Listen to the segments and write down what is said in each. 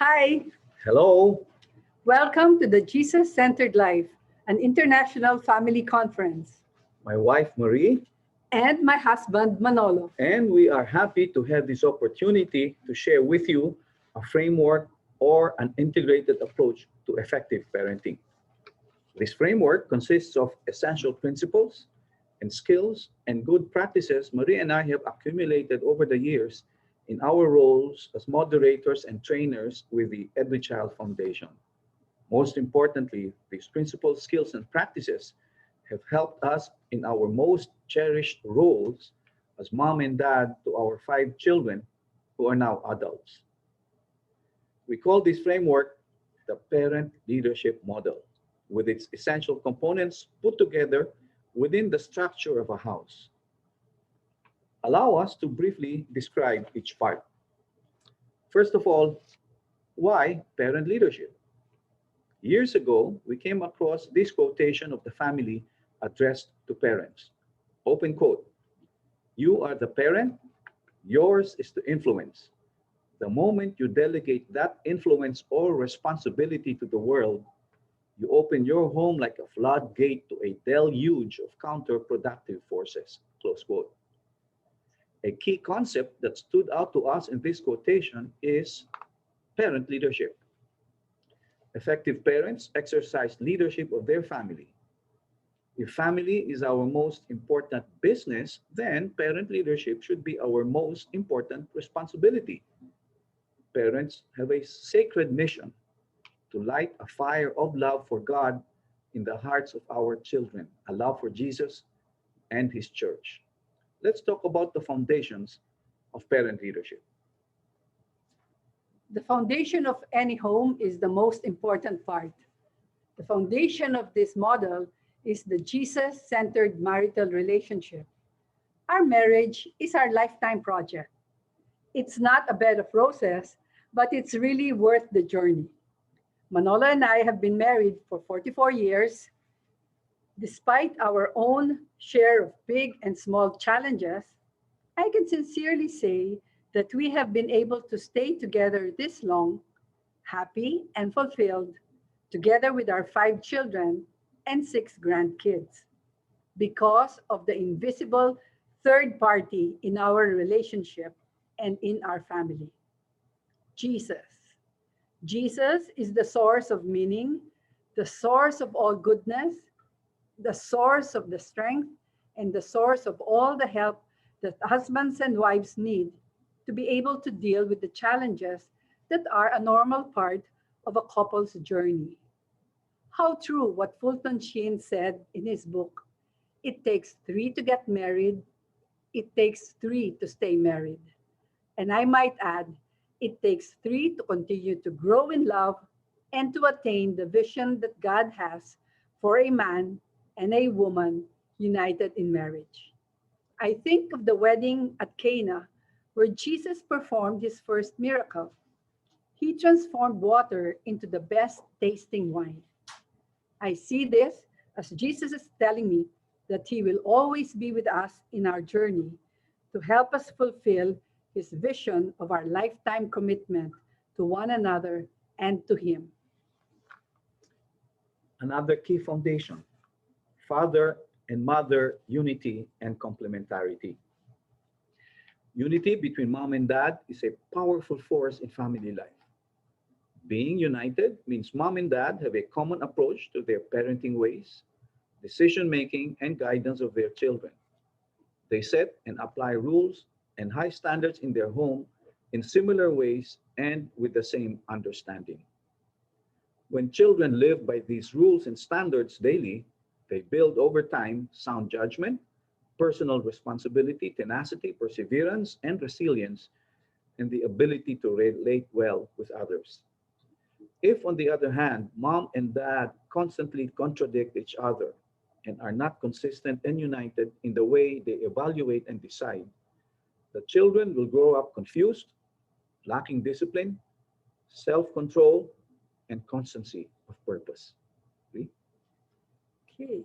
Hi, Hello, welcome to the Jesus Centered Life, an international family conference, my wife Marie, and my husband Manolo. and we are happy to have this opportunity to share with you a framework or an integrated approach to effective parenting. This framework consists of essential principles and skills and good practices Marie and I have accumulated over the years in our roles as moderators and trainers with the Every Child Foundation. Most importantly, these principles, skills, and practices have helped us in our most cherished roles as mom and dad to our five children who are now adults. We call this framework the Parent Leadership Model, with its essential components put together within the structure of a house. Allow us to briefly describe each part. First of all, why parent leadership? Years ago, we came across this quotation of the family addressed to parents. Open quote: You are the parent, yours is to influence. The moment you delegate that influence or responsibility to the world, you open your home like a floodgate to a deluge of counterproductive forces. Close quote. A key concept that stood out to us in this quotation is parent leadership. Effective parents exercise leadership of their family. If family is our most important business, then parent leadership should be our most important responsibility. Parents have a sacred mission to light a fire of love for God in the hearts of our children, a love for Jesus and His church. Let's talk about the foundations of parent leadership. The foundation of any home is the most important part. The foundation of this model is the Jesus centered marital relationship. Our marriage is our lifetime project. It's not a bed of roses, but it's really worth the journey. Manolo and I have been married for 44 years. Despite our own share of big and small challenges, I can sincerely say that we have been able to stay together this long, happy and fulfilled, together with our five children and six grandkids, because of the invisible third party in our relationship and in our family: Jesus. Jesus is the source of meaning, the source of all goodness, the source of the strength, and the source of all the help that husbands and wives need to be able to deal with the challenges that are a normal part of a couple's journey. How true what Fulton Sheen said in his book: It takes three to get married, it takes three to stay married. And I might add, it takes three to continue to grow in love and to attain the vision that God has for a man and a woman united in marriage. I think of the wedding at Cana where Jesus performed his first miracle. He transformed water into the best tasting wine. I see this as Jesus is telling me that he will always be with us in our journey to help us fulfill his vision of our lifetime commitment to one another and to him. Another key foundation: father and mother unity and complementarity. Unity between mom and dad is a powerful force in family life. Being united means mom and dad have a common approach to their parenting ways, decision making, and guidance of their children. They set and apply rules and high standards in their home in similar ways and with the same understanding. When children live by these rules and standards daily, they build over time sound judgment, personal responsibility, tenacity, perseverance, and resilience, and the ability to relate well with others. If, on the other hand, mom and dad constantly contradict each other and are not consistent and united in the way they evaluate and decide, the children will grow up confused, lacking discipline, self control, and constancy of purpose. See? Okay.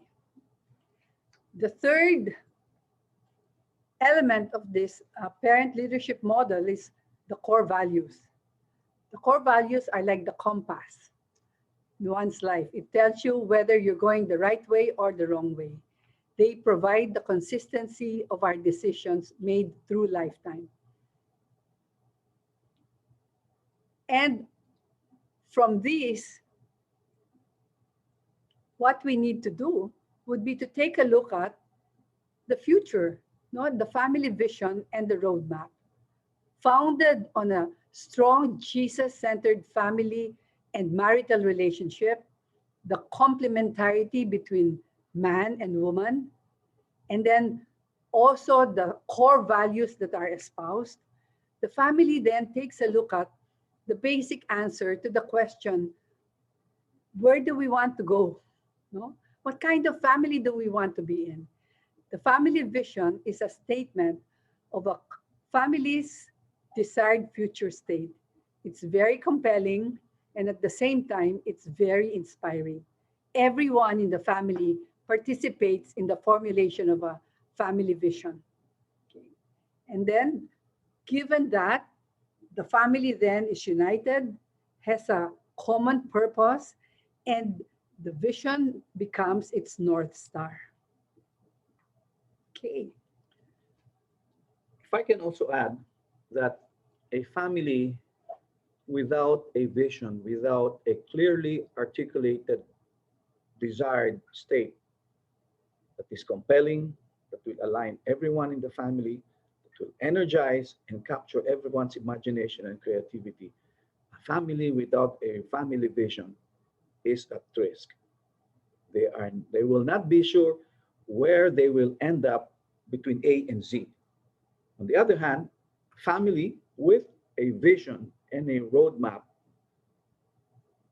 The third element of this parent leadership model is the core values. The core values are like the compass in one's life. It tells you whether you're going the right way or the wrong way. They provide the consistency of our decisions made through lifetime. And from these, what we need to do would be to take a look at the future, no, the family vision and the roadmap, founded on a strong Jesus-centered family and marital relationship, the complementarity between man and woman, and then also the core values that are espoused. The family then takes a look at the basic answer to the question, where do we want to go? No? What kind of family do we want to be in? The family vision is a statement of a family's desired future state. It's very compelling, and at the same time, it's very inspiring. Everyone in the family participates in the formulation of a family vision. Okay. And then, given that, the family then is united, has a common purpose, and the vision becomes its North Star. Okay. If I can also add that a family without a vision, without a clearly articulated desired state that is compelling, that will align everyone in the family, that will energize and capture everyone's imagination and creativity. A family without a family vision is at risk. They will not be sure where they will end up between A and Z. On the other hand, family with a vision and a roadmap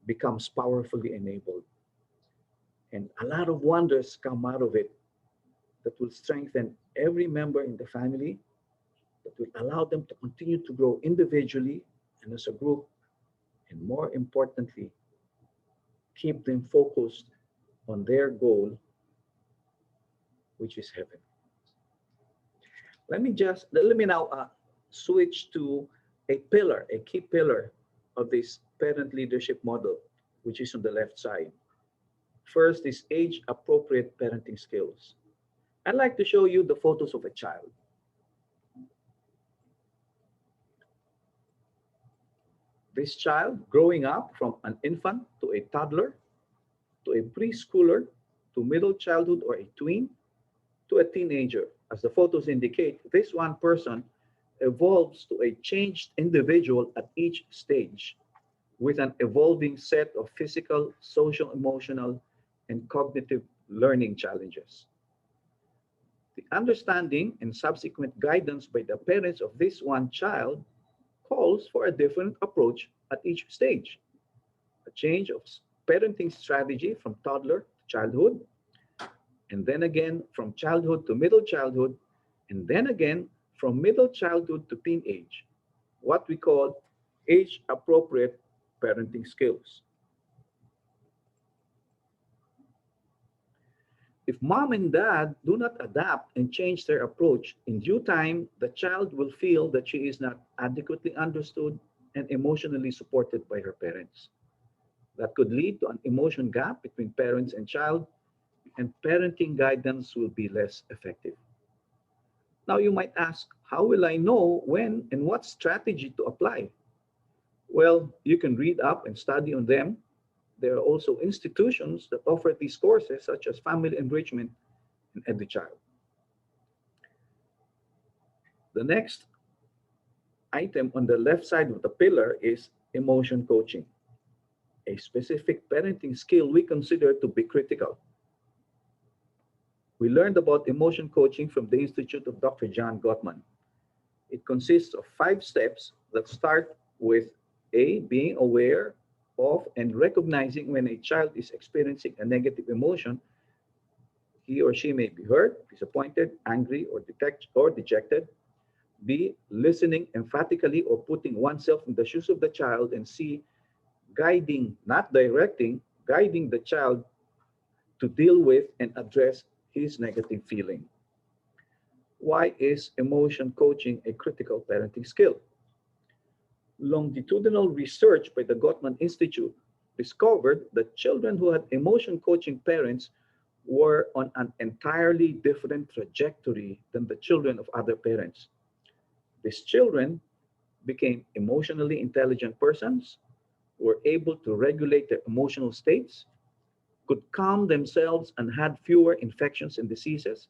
becomes powerfully enabled. And a lot of wonders come out of it that will strengthen every member in the family, that will allow them to continue to grow individually and as a group, and more importantly, keep them focused on their goal, which is heaven. Let me now switch to a key pillar of this parent leadership model, which is on the left side. First is age appropriate parenting skills. I'd like to show you the photos of a child. This child growing up from an infant to a toddler to a preschooler to middle childhood or a tween to a teenager. As the photos indicate, this one person evolves to a changed individual at each stage with an evolving set of physical, social, emotional, and cognitive learning challenges. The understanding and subsequent guidance by the parents of this one child calls for a different approach at each stage. A change of parenting strategy from toddler to childhood, and then again from childhood to middle childhood, and then again from middle childhood to teenage, what we call age appropriate parenting skills. If mom and dad do not adapt and change their approach, in due time, the child will feel that she is not adequately understood and emotionally supported by her parents. That could lead to an emotion gap between parents and child, and parenting guidance will be less effective. Now, you might ask, how will I know when and what strategy to apply? Well, you can read up and study on them. There are also institutions that offer these courses, such as Family Enrichment and EduChild. The next item on the left side of the pillar is emotion coaching, a specific parenting skill we consider to be critical. We learned about emotion coaching from the Institute of Dr. John Gottman. It consists of 5 steps that start with A, being aware of and recognizing when a child is experiencing a negative emotion. He or she may be hurt, disappointed, angry, or dejected. B, listening emphatically or putting oneself in the shoes of the child. And C, guiding, not directing, guiding the child to deal with and address his negative feeling. Why is emotion coaching a critical parenting skill? Longitudinal research by the Gottman Institute discovered that children who had emotion coaching parents were on an entirely different trajectory than the children of other parents. These children became emotionally intelligent persons, were able to regulate their emotional states, could calm themselves, and had fewer infections and diseases,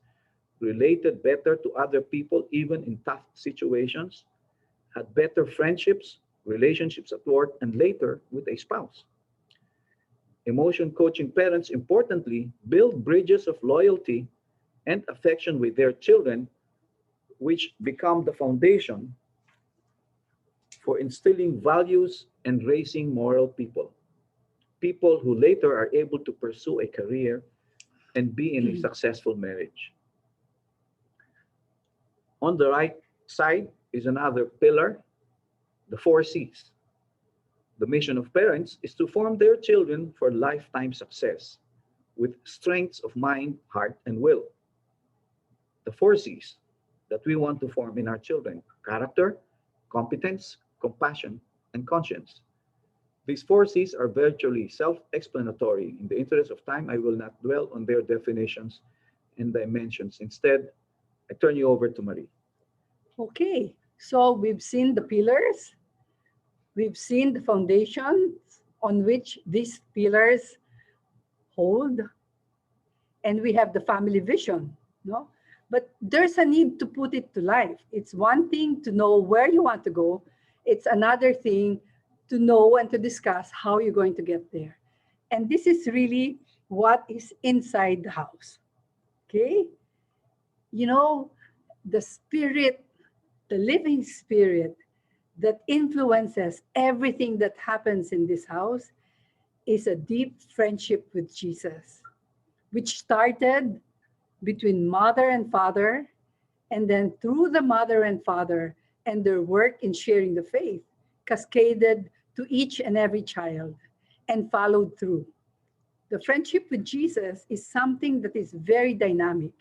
related better to other people even in tough situations, had better friendships, relationships at work, and later with a spouse. Emotion coaching parents, importantly, build bridges of loyalty and affection with their children, which become the foundation for instilling values and raising moral people. People who later are able to pursue a career and be in a successful marriage. On the right side is another pillar, the four C's. The mission of parents is to form their children for lifetime success with strengths of mind, heart, and will. The four C's that we want to form in our children: character, competence, compassion, and conscience. These four C's are virtually self explanatory. In the interest of time, I will not dwell on their definitions and dimensions. Instead, I turn you over to Marie. Okay, so we've seen the pillars, we've seen the foundations on which these pillars hold, and we have the family vision, no? But there's a need to put it to life. It's one thing to know where you want to go. It's another thing to know and to discuss how you're going to get there. And this is really what is inside the house. Okay? You know, the spirit, the living spirit that influences everything that happens in this house is a deep friendship with Jesus, which started between mother and father, and then through the mother and father and their work in sharing the faith, cascaded to each and every child and followed through. The friendship with Jesus is something that is very dynamic,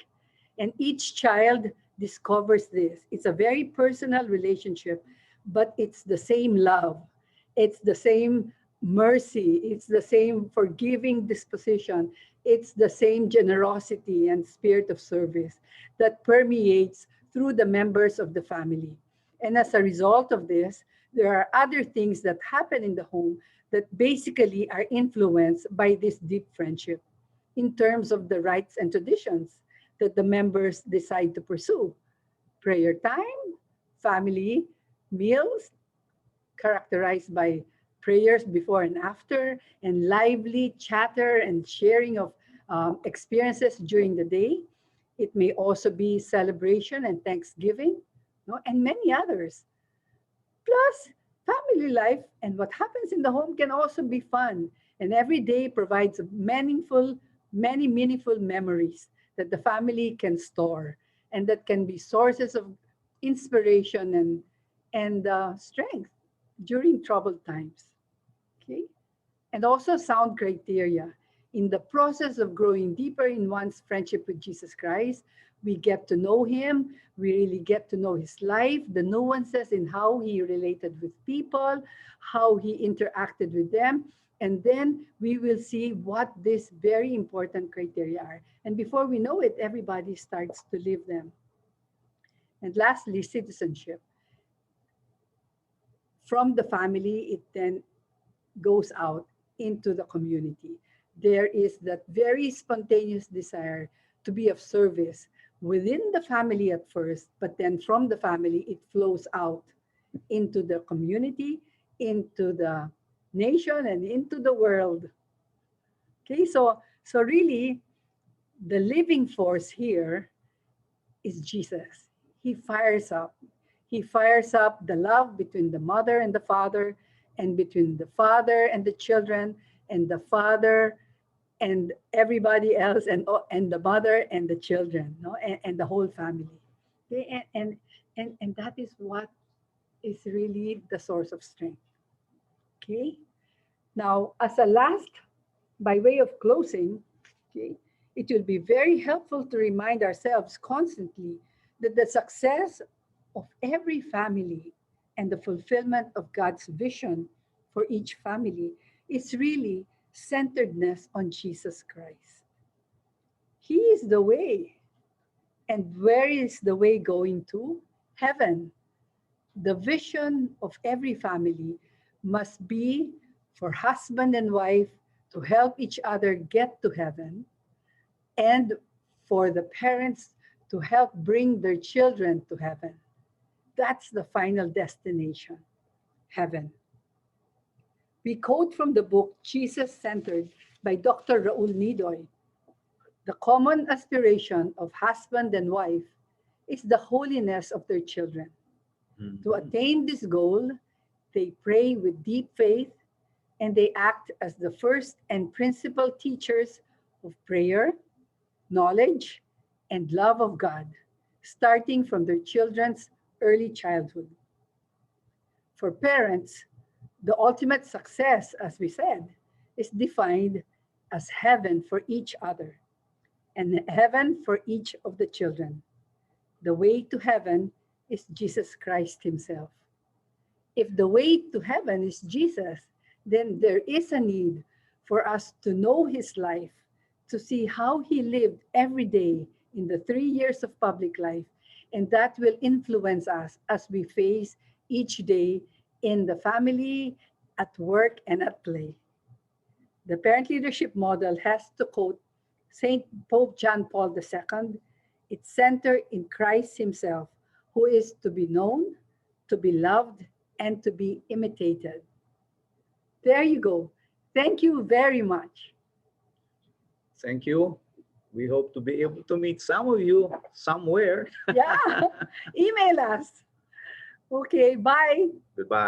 and each child discovers this. It's a very personal relationship, but it's the same love, it's the same mercy, it's the same forgiving disposition, it's the same generosity and spirit of service that permeates through the members of the family. And as a result of this, there are other things that happen in the home that basically are influenced by this deep friendship in terms of the rights and traditions that the members decide to pursue. Prayer time, family meals, characterized by prayers before and after, and lively chatter and sharing of experiences during the day. It may also be celebration and thanksgiving, no, and many others. Plus, family life and what happens in the home can also be fun. And every day provides many meaningful memories that the family can store and that can be sources of inspiration and strength during troubled times. Okay, and also sound criteria. In the process of growing deeper in one's friendship with Jesus Christ, we get to know him, we really get to know his life, the nuances in how he related with people, how he interacted with them, and then we will see what these very important criteria are. And before we know it, everybody starts to live them. And lastly, citizenship. From the family, it then goes out into the community. There is that very spontaneous desire to be of service within the family at first, but then from the family, it flows out into the community, into the nation, and into the world. Okay, so really, the living force here is Jesus. He fires up. He fires up the love between the mother and the father, and between the father and the children, and the father and everybody else, and the mother and the children, no? And the whole family. Okay? And that is what is really the source of strength. Okay. Now, as a last, by way of closing, okay, it will be very helpful to remind ourselves constantly that the success of every family and the fulfillment of God's vision for each family is really centeredness on Jesus Christ. He is the way. And where is the way going to? Heaven. The vision of every family must be for husband and wife to help each other get to heaven, and for the parents to help bring their children to heaven. That's the final destination, heaven. We quote from the book Jesus Centered by Dr. Raul Nidoy. The common aspiration of husband and wife is the holiness of their children. To Mhm. attain this goal, they pray with deep faith and they act as the first and principal teachers of prayer, knowledge, and love of God, starting from their children's early childhood. For parents, the ultimate success, as we said, is defined as heaven for each other and heaven for each of the children. The way to heaven is Jesus Christ Himself. If the way to heaven is Jesus, then there is a need for us to know His life, to see how He lived every day in the 3 years of public life, and that will influence us as we face each day in the family, at work, and at play. The parent leadership model has to quote Saint Pope John Paul II, its center in Christ Himself, who is to be known, to be loved, and to be imitated. There you go. Thank you very much. Thank you. We hope to be able to meet some of you somewhere. Yeah, email us. Okay, bye. Goodbye.